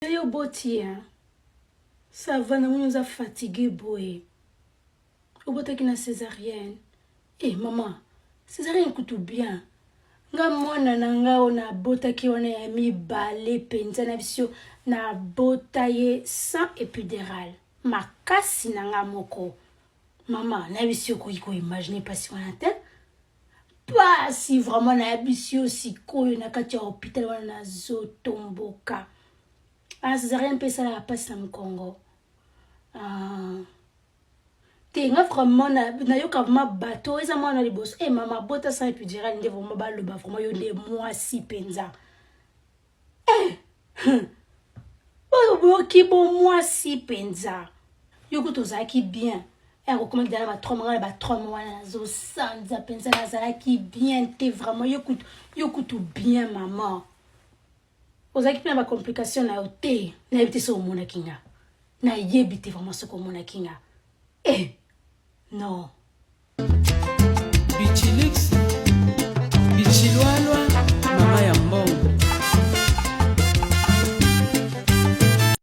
Yo boti, hein. Ça va, nous a fatigué, boy. Au bout de césarienne. Eh, maman, césarienne coûte bien. Nga mwana na nga ona bota ki wana ya mibale penza na bisio na bota ye sans épidural. Makasi na nga moko. Maman, na bisio ko imaginer pasi wana te. Pas si vraiment na bisio sikoyo na kati ya hôpital wana na zotomboka. Ah, césarienne pesa la passe na Congo. Ah. Nga vraiment na yoka vraiment bateau eza mwana liboso mama bota sans épidural nde vraiment baloba vraiment yo nde mwasi penza boyoki bo mwasi penza yo kutozalaki bien akokomaki dala ba 3 mois ba 3 mois nazosanza penza nazalaki bien te vraiment yo kutu bien mama ozalaki mpe na bacomplication na yo te nayebi te so omonaki nga nayebi te vraiment soko omonaki nga non.